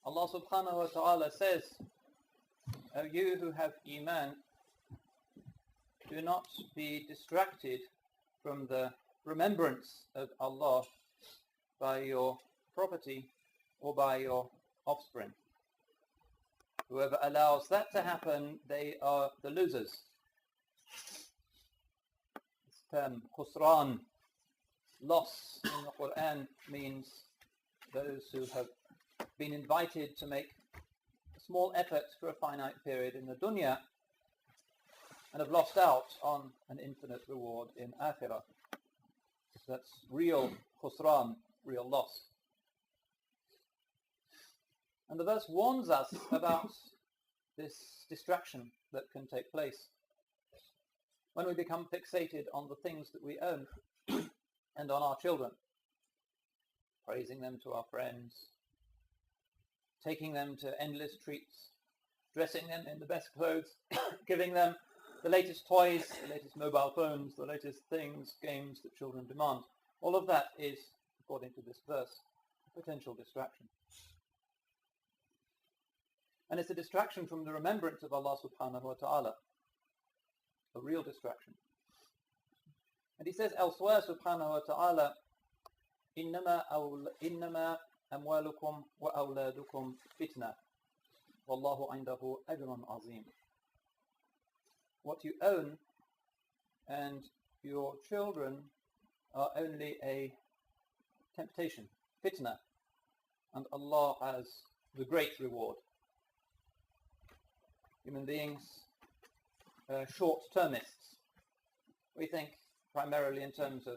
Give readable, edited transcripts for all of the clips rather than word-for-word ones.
Allah subhanahu wa ta'ala says, O you who have Iman, do not be distracted from the remembrance of Allah by your property or by your offspring. Whoever allows that to happen, they are the losers. This term, khusran, loss in the Quran, means those who have been invited to make a small effort for a finite period in the dunya and have lost out on an infinite reward in akhirah. That's real khusran, real loss. And the verse warns us about this distraction that can take place when we become fixated on the things that we own and on our children, praising them to our friends, taking them to endless treats, dressing them in the best clothes, giving them the latest toys, the latest mobile phones, the latest things, games that children demand. All of that is, according to this verse, a potential distraction. And it's a distraction from the remembrance of Allah subhanahu wa ta'ala, a real distraction. And he says elsewhere subhanahu wa ta'ala, إِنَّمَا أَمْوَالُكُمْ وَأَوْلَادُكُمْ فِتْنَةٌ وَاللَّهُ عِنْدَهُ أَجْرٌ عَظِيمٌ. What you own and your children are only a temptation, fitna, and Allah has the great reward. Human beings are short-termists. We think primarily in terms of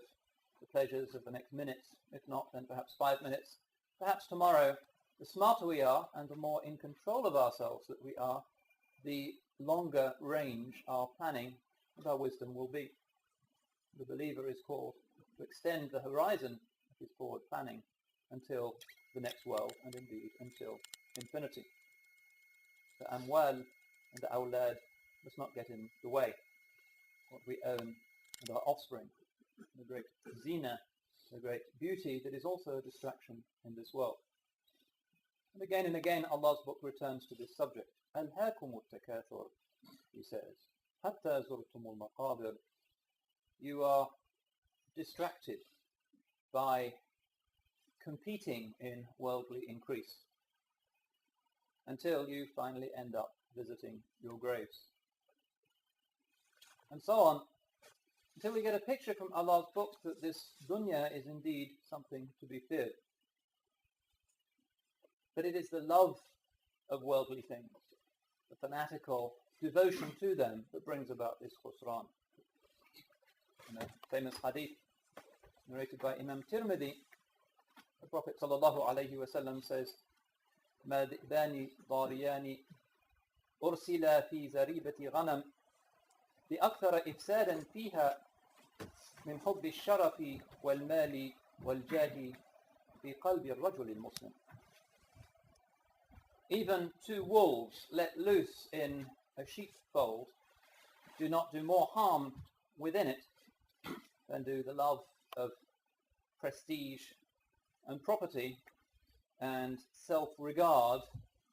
the pleasures of the next minute, if not then perhaps 5 minutes, perhaps tomorrow. The smarter we are and the more in control of ourselves that we are, the longer range our planning and our wisdom will be. The believer is called to extend the horizon of his forward planning until the next world and indeed until infinity. The amwal and the awlad must not get in the way. What we own and our offspring, the great zina, the great beauty that is also a distraction in this world. And again Allah's book returns to this subject. أَلْهَاكُمُ التَّكَاثُرُ, he says, حَتَّى زُرْتُمُ الْمَقَابِرِ. You are distracted by competing in worldly increase until you finally end up visiting your graves. And so on, until we get a picture from Allah's book that this dunya is indeed something to be feared. That it is the love of worldly things, the fanatical devotion to them that brings about this khusran. In a famous hadith narrated by Imam Tirmidhi, the Prophet ﷺ says, مَا ذِئْبَانِ ضَارِيَانِ أُرْسِلَا فِي زَرِيبَةِ غَنَمٍ لِأَكْثَرَ إِفْسَادًا فِيهَا مِنْ حُبِّ الشَّرَفِ وَالْمَالِ وَالْجَاهِ فِي قَلْبِ الرَّجُلِ الْمُسْلِمِ. Even 2 wolves let loose in a sheepfold do not do more harm within it than do the love of prestige and property and self-regard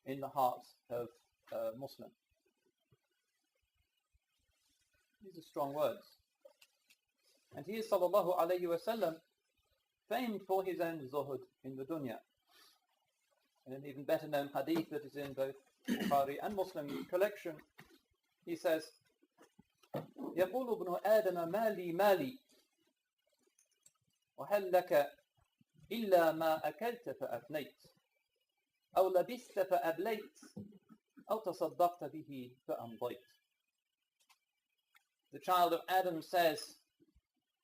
in the heart of a Muslim. These are strong words. And he is sallallahu alayhi wasallam famed for his own zuhud in the dunya. In an even better known hadith that is in both Bukhari and Muslim collection, he says, يقول ابن آدم مالي مالي وهل لك إلا ما أكلت فأفنيت أو لبست فأبليت أو تصدقت به فأمضيت. The child of Adam says,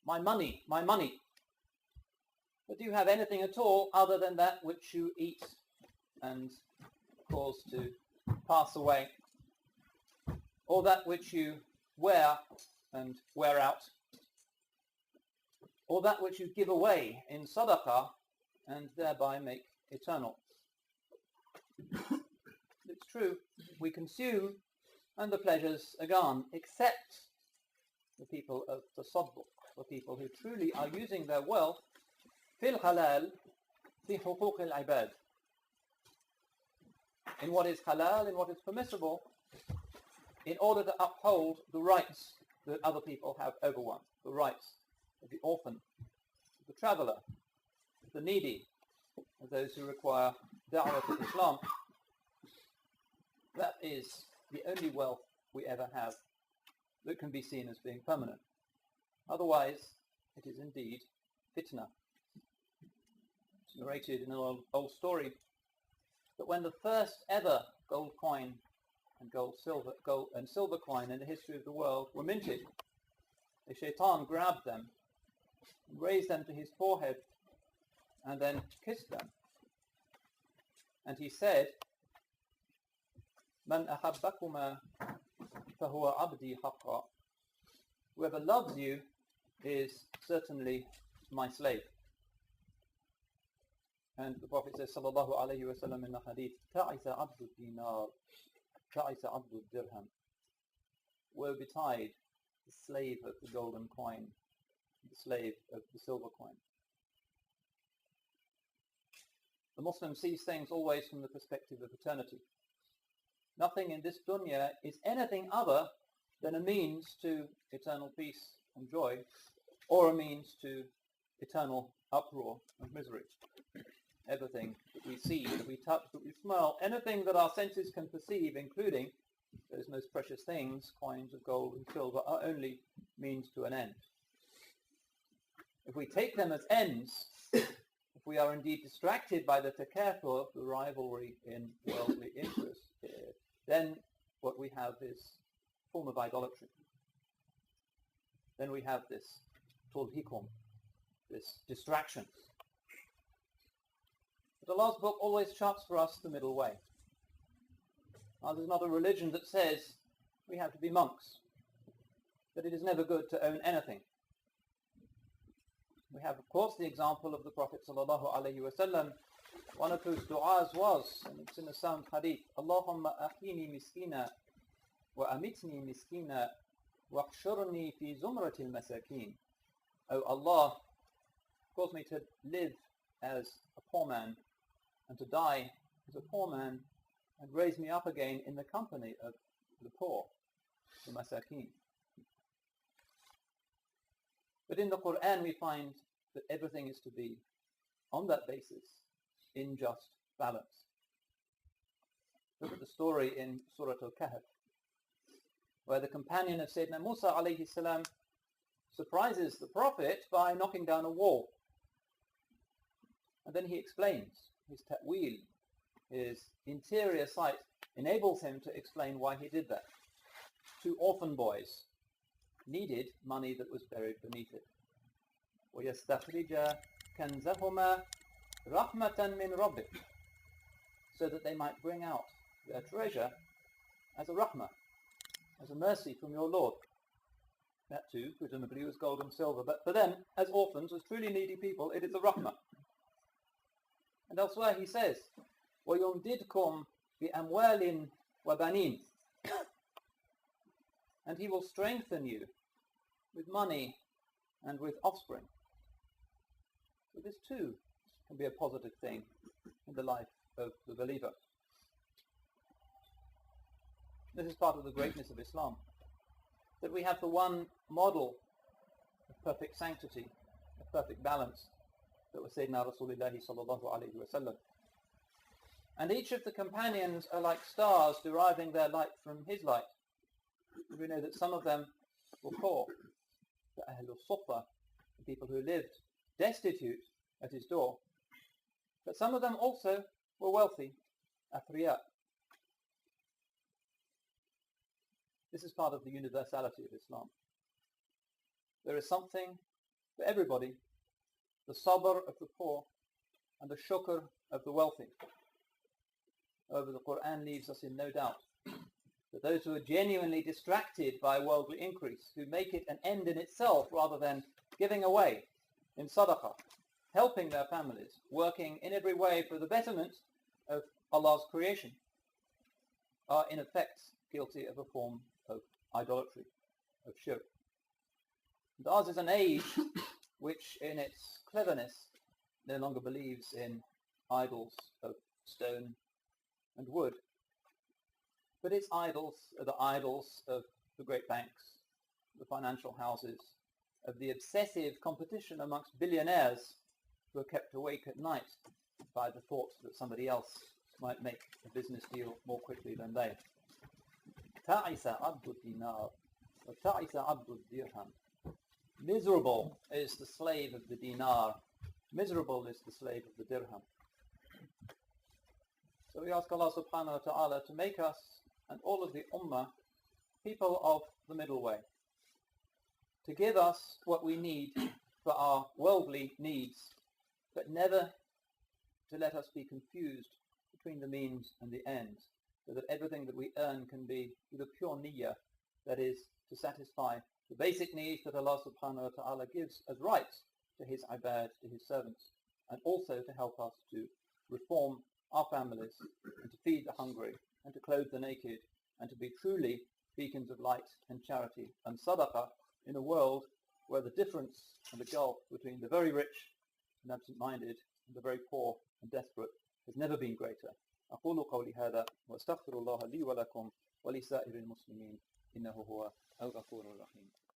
my money, my money. But do you have anything at all other than that which you eat and cause to pass away, or that which you wear and wear out, or that which you give away in sadaqah and thereby make eternal? It's true, we consume and the pleasures are gone, except the people of tasadduq, the people who truly are using their wealth fil halal fi huquq al-ibad, in what is halal, in what is permissible, in order to uphold the rights that other people have over one, the rights of the orphan, of the traveller, of the needy, of those who require da'wah to Islam. That is the only wealth we ever have that can be seen as being permanent. Otherwise, it is indeed fitna. It's narrated in an old story that when the first ever gold coin and gold and silver coin in the history of the world were minted, a shaitan grabbed them, raised them to his forehead, and then kissed them. And he said, "Man ahabbakuma fahuwa abdi haqqa." Whoever loves you is certainly my slave. And the Prophet says, sallallahu alayhi wa sallam in the hadith, "Ta'isa abdu dinar, ta'isa abdu dirham." Woe betide the slave of the golden coin, the slave of the silver coin. The Muslim sees things always from the perspective of eternity. Nothing in this dunya is anything other than a means to eternal peace and joy, or a means to eternal uproar and misery. Everything that we see, that we touch, that we smell, anything that our senses can perceive, including those most precious things, coins of gold and silver, are only means to an end. If we take them as ends, if we are indeed distracted by the takathur, the rivalry in worldly interests, then what we have is a form of idolatry. Then we have this tulhikum, this distraction. But Allah's book always charts for us the middle way. Ours is not a religion that says we have to be monks, that it is never good to own anything. We have, of course, the example of the Prophet sallallahu alaihi wasallam. One of whose du'as was, and it's in a sound hadith, Allahumma ahini miskina wa amitni miskina wa ahshurni fi zumratil masakin. O Allah, cause me to live as a poor man and to die as a poor man, and raise me up again in the company of the poor, the masakin. But in the Quran we find that everything is to be on that basis, in just balance. Look at the story in Surah Al-Kahf, where the companion of Sayyidina Musa alayhi salam surprises the Prophet by knocking down a wall. And then he explains his ta'wil, his interior sight enables him to explain why he did that. Two orphan boys needed money that was buried beneath it. وَيَسْتَخْرِجَ كَنْزَهُمَا رَحْمَةً مِّن رَبِّكَ, so that they might bring out their treasure as a rahmah, as a mercy from your Lord. That too, presumably, was gold and silver, but for them, as orphans, as truly needy people, it is a rahmah. And elsewhere he says, وَيُمْدِدْكُمْ بِأَمْوَالٍ وَبَنِينَ, and he will strengthen you with money and with offspring. So this too can be a positive thing in the life of the believer. This is part of the greatness of Islam, that we have the one model of perfect sanctity, of perfect balance, that was Sayyidina Rasulullahi sallallahu alayhi wa sallam. And each of the companions are like stars deriving their light from his light. We know that some of them were poor, the Ahlul Sufa, the people who lived destitute at his door. But some of them also were wealthy, Athriya. This is part of the universality of Islam. There is something for everybody, the sabr of the poor and the shukr of the wealthy. However, the Quran leaves us in no doubt that those who are genuinely distracted by worldly increase, who make it an end in itself rather than giving away in sadaqah, helping their families, working in every way for the betterment of Allah's creation, are in effect guilty of a form of idolatry, of shirk. And ours is an age which in its cleverness no longer believes in idols of stone and wood. But its idols are the idols of the great banks, the financial houses, of the obsessive competition amongst billionaires who are kept awake at night by the thought that somebody else might make a business deal more quickly than they. تعس عبد الدينار وتعس عبد الدرهم. Miserable is the slave of the dinar. Miserable is the slave of the dirham. So we ask Allah subhanahu wa ta'ala to make us and all of the ummah people of the middle way, to give us what we need for our worldly needs, but never to let us be confused between the means and the ends, so that everything that we earn can be with a pure niyyah, that is, to satisfy the basic needs that Allah subhanahu wa ta'ala gives as rights to his ibad, to his servants, and also to help us to reform our families, and to feed the hungry, and to clothe the naked, and to be truly beacons of light and charity and sadaqah in a world where the difference and the gulf between the very rich and absent-minded and the very poor and desperate has never been greater. أقول قولي هذا وأستغفر الله لي ولكم ولسائر المسلمين إنه هو الغفور الرحيم.